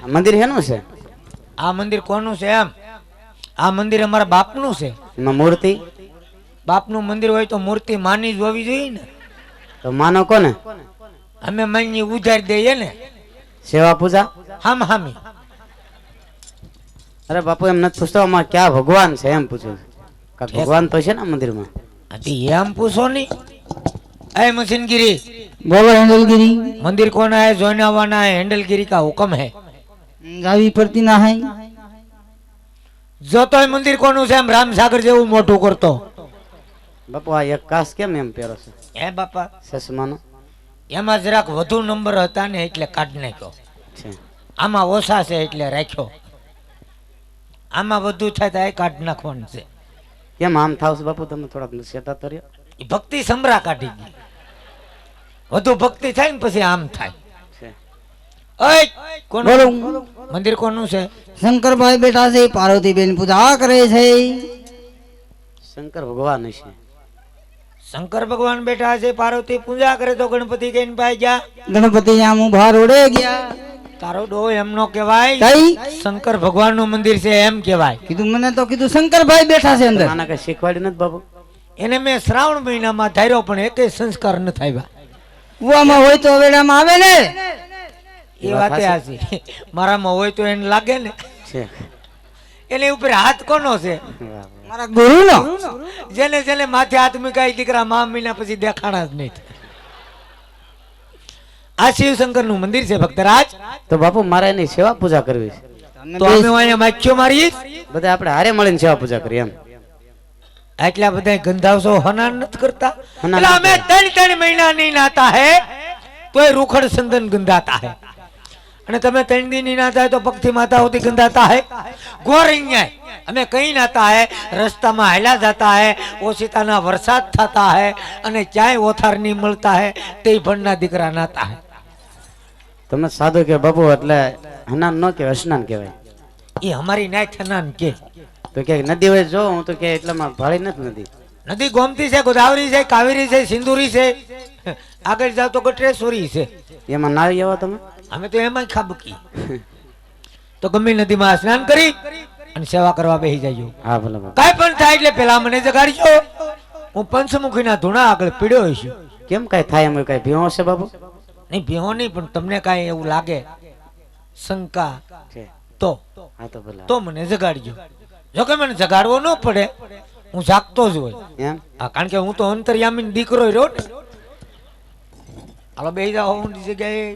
મંદિર હેનું છે? આ મંદિર કોનું છે એમ? આ મંદિર અમારા બાપનું છે. એમાં મૂર્તિ? બાપનું મંદિર હોય તો મૂર્તિ માની જ હોવી જોઈએ ને. તો માનો કોને? અમે માની ઉજાડી દઈએ ને. સેવા પૂજા હામ હામી. અરે બાપુ એમ નથી પૂછતો, આમાં ક્યાં ભગવાન છે એમ પૂછું. કાંઈક ભગવાન તો છે ને મંદિરમાં? એમ પૂછો ની. ए मशीनगिरी बोलो हैंडलगिरी। मंदिर कौन है? जोनावाना है। हैंडलगिरी का हुक्म है। गावी पड़ती ना है। जो तो मंदिर कोनु છે એમ રામસાગર જેવું મોટું કરતો. બાપુ આ એક કાસ કેમ એમ પહેરો છે? હે બાપા ચશ્માનો એમાં જરાક વધુ નંબર હતા ને એટલે કાઢ નાખ્યો છે. આમાં ઓછા છે એટલે રાખ્યો. આમાં વધુ થાય તો એ કાઢ નાખવાનું છે. કેમ આમ થાવ છો બાપુ? તમે થોડાક સેતા તો રહ્યો. એ ભક્તિ સમરા કાઢી ગઈ. વધુ ભક્તિ થાય ને પછી આમ થાય છે. ઓય કોણ બોલો મંદિર કોનું છે? शंकर भाई बेटा से पार्वती बेन पूजा करे छे। શંકર ભગવાન છે. શંકર ભગવાન બેઠા છે, પાર્વતી પૂજા કરે તો ગણપતિ કહીને પાઈ ગયા. गणपति यहाँ मुँह भार उड़े गया। તારો ડો એમ નો કહેવાય. कई શંકર ભગવાન નું મંદિર છે એમ કહેવાય. कीधु मैंने तो कीधु शंकर भाई बैठा से अंदर। આના કઈ શીખવાડી નથી બાપુ? એને મેં શ્રાવણ મહિનામાં ધાર્યો પણ એકેય સંસ્કાર ન થયા. કુવામાં હોય તો વેડામાં આવે ને। એ વાતે આસી મારામાં હોય તો એને લાગે ને. છે. એની ઉપર હાથ કોનો છે? મારા ગુરુ નો। જેને જેને માથે હાથ મૂકાય દીકરા મા મહિના પછી દેખાણા જ નહીં. આ શિવશંકર નું મંદિર છે ભક્તરાજ. તો બાપુ મારે એની સેવા પૂજા કરવી છે. તો અમે અહીંયા માખ્યો મારી બધા આપણે હારે મળીને સેવા પૂજા કરીએ એમ. એટલા બધા ગંધાવશો હનાન નથી કરતા. હનાન એટલે અમે 3 મહિના નહીં નાતા હે તોય રૂખડ સંદન ગંધાતા હે. અને તમે 3 दिन नहीं नाता है तो पक्षी माता होती गंधाता है। गोरिंगा हमें कहीं नाता है रास्ता में हिला जाता है ओसिताना वरसाद थता है અને ચાય ઓથાર નહીં મળતા है તે ભણના દીકરા નાતા है। તમે સાદું કે બાપુ એટલે હનાન નો કે સ્નાન કહેવાય? એ અમારી નાય થનાન કે તો કે નદી હોય જો હું તો કે એટલામાં ભાળી નથી નદી. નદી ગોમતી છે, ગોદાવરી છે, કાવેરી છે, સિંદુરી છે, આગળ જાવ તો ગટરેશ્વરી છે। એમાં નાવી આવો તમે? અમે તો એમાં ખાબકી તો ગમે નદીમાં સ્નાન કરી અને સેવા કરવા બેસી જજો। હા ભલે બાપુ. કાઈ પણ થાય એટલે પેલા મને જગાડજો। હું પંચમુખીના ધૂણા આગળ પીડ્યો છું। કેમ કઈ થાય એમ કઈ ભીઓ છે બાપુ? નહીં ભીહો નહીં પણ તમને કાંઈ એવું લાગે શંકા છે. તો હા તો ભલે. તો મને જગાડજો। જો કે મને જગાડવો ન પડે હું જાગતો જ હોય એમ? હા, કારણ કે હું તો અંતર્યામી દીકરો રહ્યો ને। હાલો બેસી જાઓ ઊંડી જગ્યાએ।